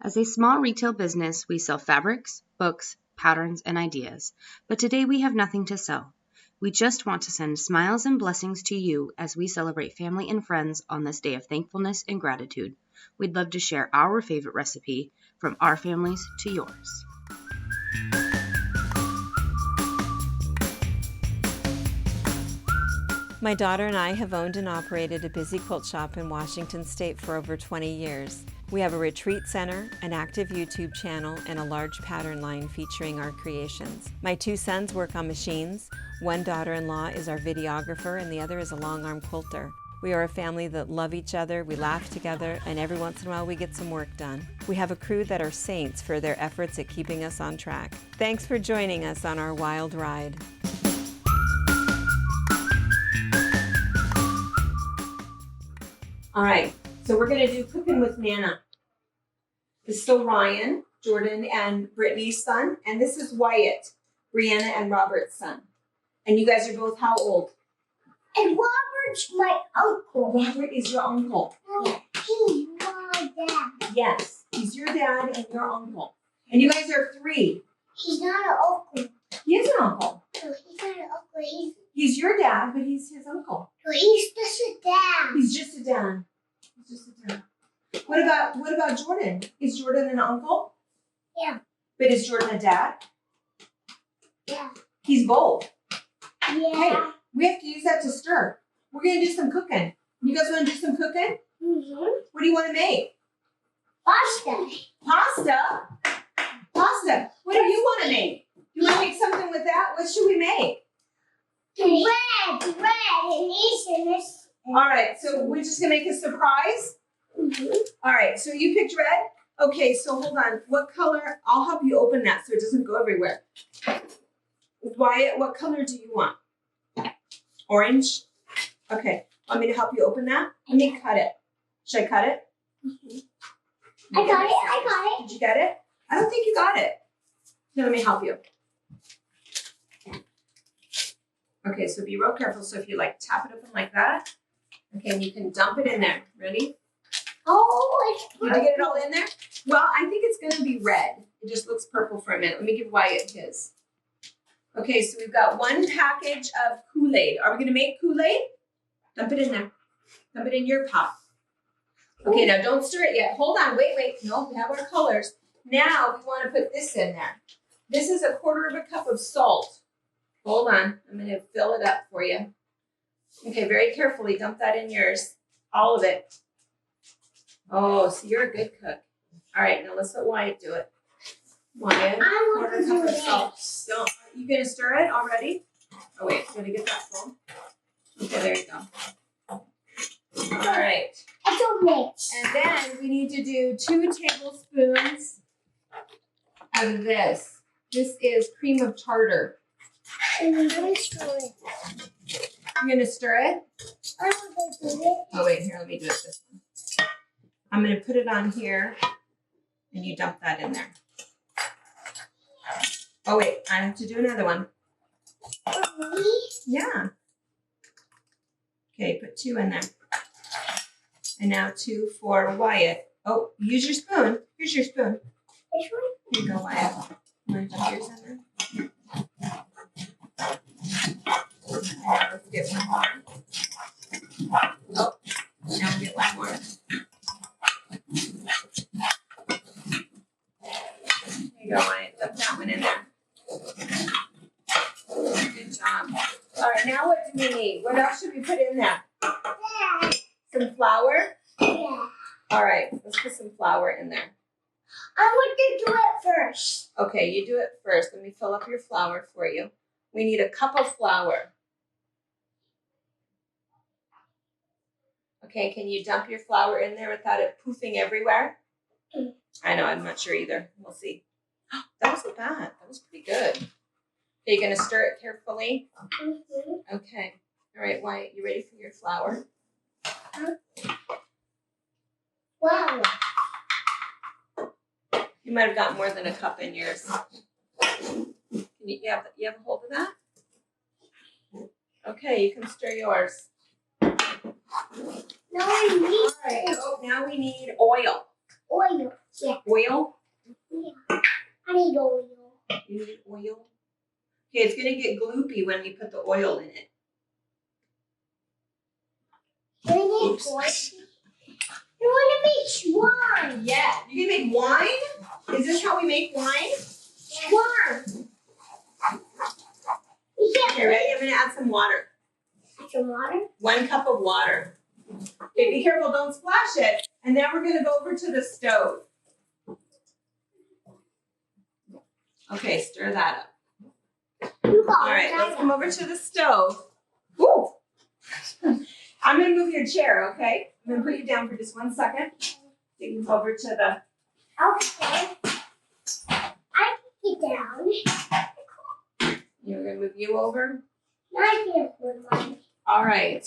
As a small retail business, we sell fabrics, books, patterns, and ideas. But today we have nothing to sell. We just want to send smiles and blessings to you as we celebrate family and friends on this day of thankfulness and gratitude. We'd love to share our favorite recipe from our families to yours. My daughter and I have owned and operated a busy quilt shop in Washington State for over 20 years. We have a retreat center, an active YouTube channel, and a large pattern line featuring our creations. My two sons work on machines. One daughter-in-law is our videographer and the other is a long-arm quilter. We are a family that love each other, we laugh together, and every once in a while we get some work done. We have a crew that are saints for their efforts at keeping us on track. Thanks for joining us on our wild ride. All right, so we're gonna do cooking with Nana. This is still Ryan, Jordan and Brittany's son, and this is Wyatt, Brianna and Robert's son. And you guys are both how old? And Robert's my uncle. Robert is your uncle. No, he's my dad. Yes, he's your dad and your uncle. And you guys are 3. He's not an uncle. He is an uncle. No, he's not an uncle. He's your dad, but he's his uncle. No, he's just a dad. He's just a dad. He's just a dad. What about Jordan? Is Jordan an uncle? Yeah. But is Jordan a dad? Yeah. He's both. Yeah. Hey, we have to use that to stir. We're gonna do some cooking. You guys want to do some cooking? Mm-hmm. What do you want to make? Pasta. Pasta? Pasta. What do you want to make? You want to make something with that? What should we make? Red, and this and this. All right, so we're just gonna make a surprise. Mm-hmm. All right, so you picked red. Okay, so hold on. What color? I'll help you open that so it doesn't go everywhere. Wyatt, what color do you want? Orange? Okay, want me to help you open that? Let me cut it. Should I cut it? Mm-hmm. I got it. Did you get it? I don't think you got it. Here, let me help you. Okay, so be real careful. So if you like tap it open like that, okay, and you can dump it in there. Ready? Oh, it's Did you get it all in there? Well, I think it's gonna be red. It just looks purple for a minute. Let me give Wyatt his. Okay, so we've got 1 package of Kool Aid. Are we gonna make Kool Aid? Dump it in there. Dump it in your pot. Okay, now don't stir it yet. Hold on, wait. No, we have our colors. Now we wanna put this in there. This is 1/4 cup of salt. Hold on, I'm gonna fill it up for you. Okay, very carefully dump that in yours. All of it. Oh, so you're a good cook. All right, now let's let Wyatt do it. Wyatt, I want to 1/4 cup do of salt. Don't, you gonna stir it already? Oh wait, gotta get that full. Okay, there you go. All right. It's a mix. And then we need to do 2 tablespoons of this. This is cream of tartar. And I'm going to stir it. You're gonna stir it? I want to do it. Oh wait, here, let me do it this one. I'm gonna put it on here and you dump that in there. Oh wait, I have to do another one. For me? Yeah. Okay, put 2 in there. And now 2 for Wyatt. Oh, use your spoon. Here's your spoon. This one? Here you go, Wyatt. You want to dump yours in there? Now let's get 1 more. Oh, now we'll get 1 more. There you go, Wyatt. Dump that one in there. Good job. All right, now what do we need? What else should we put in there? Yeah. Some flour? Yeah. All right, let's put some flour in there. I want to do it first. Okay, you do it first. Let me fill up your flour for you. We need 1 cup of flour. Okay, can you dump your flour in there without it poofing everywhere? I know, I'm not sure either. We'll see. That wasn't bad. That was pretty good. Are you going to stir it carefully? Mm-hmm. Okay. All right, Wyatt, you ready for your flour? Wow. You might have got more than 1 cup in yours. Can you have a hold of that? Okay, you can stir yours. Now we need All right. Oh, now we need oil. oil. Yeah. Oil? Yeah. I need oil. You need oil? Okay, it's gonna get gloopy when we put the oil in it. Do we need oil? You want to make wine. Yeah. You can make wine? Is this how we make wine? Wine. Yeah. Okay, ready? I'm gonna add some water. Some water? 1 cup of water. Okay, be careful, don't splash it. And then we're gonna go over to the stove. Okay, stir that up. You got All right, let's come over to the stove. Woo! I'm gonna move your chair, okay? I'm gonna put you down for just 1 second. You can go over to the. Okay. I can get down. You're gonna move you over. I can't put mine. All right.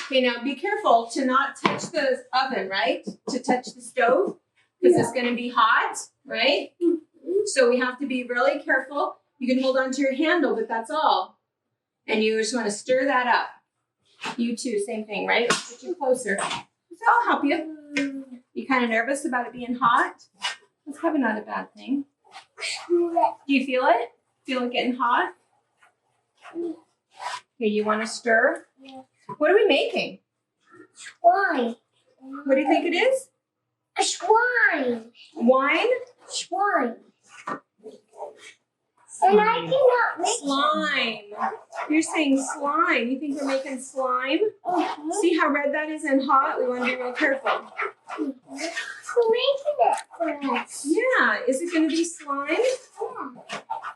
Okay, now be careful to not touch the oven, right? To touch the stove, because it's gonna be hot, right? So we have to be really careful. You can hold on to your handle, but that's all. And you just want to stir that up. You too, same thing, right? Let's get you closer. So I'll help you. You kind of nervous about it being hot? That's probably not a bad thing. Do you feel it? Feel it getting hot? Okay, you want to stir? Yeah. What are we making? Swine. What do you think it is? A swine. Wine? Swine. And I cannot make Slime. You're saying slime. You think we're making slime? it. See how red that is and hot? We want to be real careful. Who making it for us? Yeah, is it going to be slime? Yeah.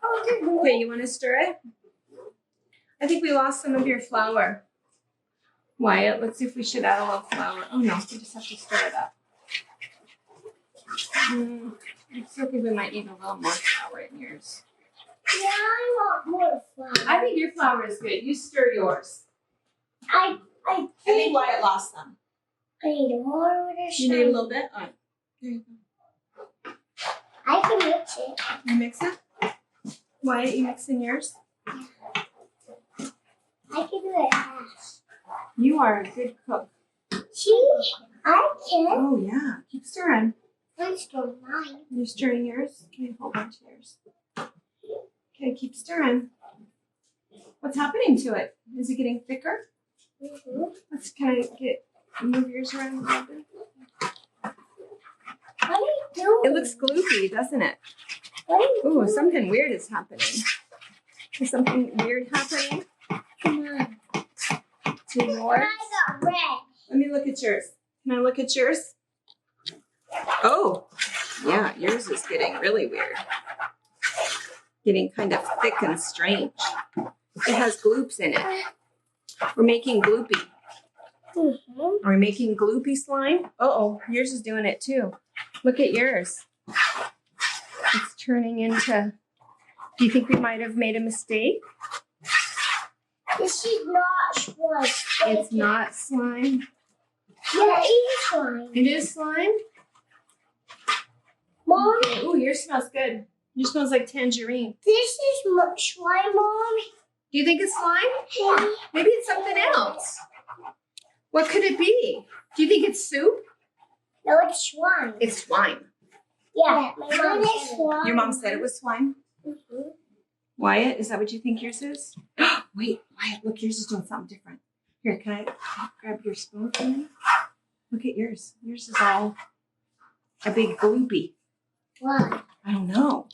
Oh, Okay, you want to stir it? I think we lost some of your flour. Wyatt, let's see if we should add a little flour. Oh no, we just have to stir it up. I still think we might need a little more flour in yours. yeah, I want more flour. I think your flour is good. You stir yours. I I think Wyatt lost some. need more with a You need a little bit? All right. There you go. I can mix it. You mix it? Wyatt, you mixing yours? I can do it fast. You are a good cook. See, I can. Oh yeah. Keep stirring. I'm still mine. You're stirring yours? Can you hold on to yours? Okay, keep stirring. What's happening to it? Is it getting thicker? Mm-hmm. Can I move yours around a little bit? What are you doing? It looks gloopy, doesn't it? What are you Ooh, doing? something weird is happening. Is something weird happening Come on. to yours? I got red. Let me look at yours. Can I look at yours? Oh, yeah, yours is getting really weird. Getting kind of thick and strange. It has gloops in it. We're making gloopy. Mm-hmm. Are we making gloopy slime? Uh-oh, yours is doing it too. Look at yours. It's turning into... Do you think we might have made a mistake? This is not slime. It's not slime. Yeah, it is slime. It is slime? Mom, Ooh, yours smells good. Yours smells like tangerine. this is slime, Mom. Do you think it's slime? Hey. Maybe it's something else. What could it be? Do you think it's soup? No, it's slime. It's swine. Yeah, my mom is slime. Your mom said it was swine? Mm-hmm. Wyatt, is that what you think yours is? Wait, Wyatt, look, yours is doing something different. Here, can I grab your spoon for me? Look at yours. Yours is all a big gloopy. Why? I don't know.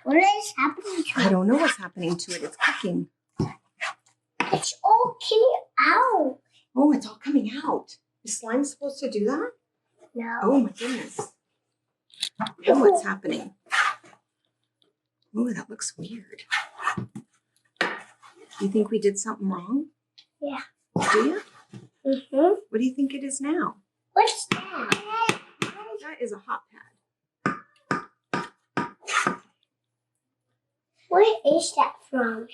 What is happening to I it? don't know what's happening to it. It's cooking. It's all coming out. Oh, it's all coming out. Is slime supposed to do that? No. Oh my goodness. Now what's happening? Oh, that looks weird. Do you think we did something wrong? Yeah. Do you? Mm-hmm. What do you think it is now? What's that? That is a hot pad. Where is that from?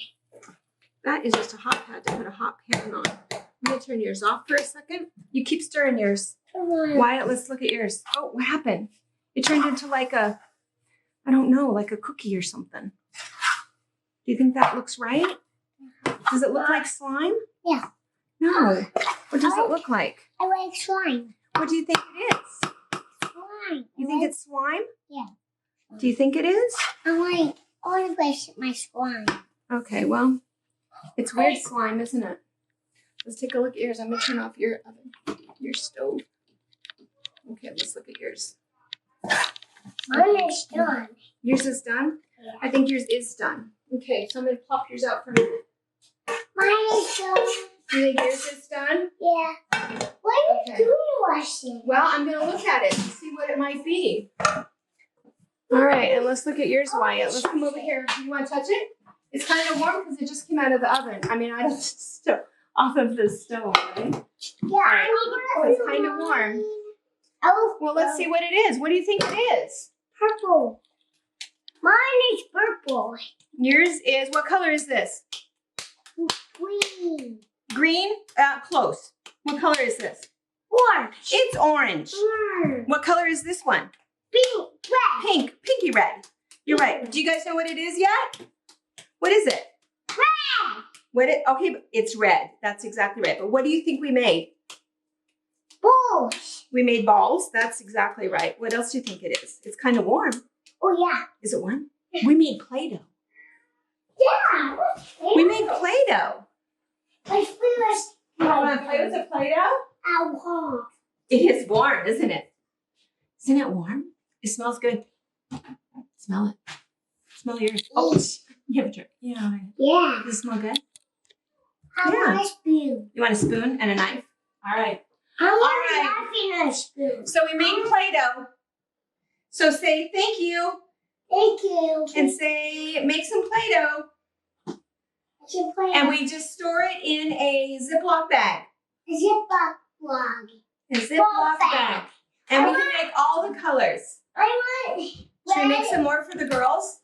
That is just a hot pad to put a hot pan on. I'm going to turn yours off for a second. You keep stirring yours. Come on. Wyatt, let's look at yours. Oh, what happened? It turned into like a, I don't know, like a cookie or something. Do you think that looks right? Does it look like slime? Yeah. No. What does it look like? I like slime. What do you think it is? slime. You think it's slime? Yeah. Do you think it is? I want to place my slime. Okay, well, it's weird slime, isn't it? Let's take a look at yours. I'm going to turn off your oven, your stove. Okay, let's look at yours. Mine is done. Yours is done? Yeah. I think yours is done. Okay, so I'm going to pop yours out for a minute. Mine is done. Do you think yours is done? Yeah. What Okay. do you wash it? Well, I'm going to look at it and see what it might be. All right, and let's look at yours, Wyatt. Let's come over here. You want to touch it? It's kind of warm because it just came out of the oven. I mean, off of the stove, right? Yeah, I need Oh, it's kind of warm. Oh, Well, let's see what it is. What do you think it is? purple. Mine is purple. Yours is, what color is this? Green. Green? Close. What color is this? Orange. It's orange. Orange. What color is this one? Pink. Red. Pink. Pinky red. You're right. Do you guys know what it is yet? What is it? Red. Okay, it's red. That's exactly right. But what do you think we made? Balls. We made balls. That's exactly right. What else do you think it is? It's kind of warm. Oh, yeah. Is it warm? We made Play-Doh. Yeah. We made Play-Doh. Let's play with Want to play with the Play-Doh? alcohol. It is warm, isn't it? Isn't it warm? It smells good. Smell it. Smell yours. Oh, you have a drink. Yeah. Yeah. Does it smell good? I Yeah. want a spoon. You want a spoon and a knife? All right. I want All a knife and a spoon. So we made Play-Doh. So say thank you Thank you. and say make some Play-Doh. I should play And we just store it in a Ziploc bag. a Ziploc log. A Ziploc bag. And we can make all the colors. I want Should we make some more for the girls?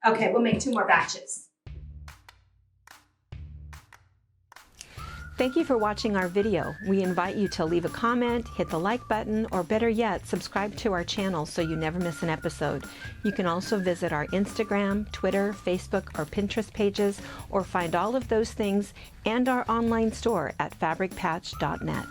Okay, we'll make 2 more batches. Thank you for watching our video. We invite you to leave a comment, hit the like button, or better yet, subscribe to our channel so you never miss an episode. You can also visit our Instagram, Twitter, Facebook, or Pinterest pages, or find all of those things and our online store at fabricpatch.net.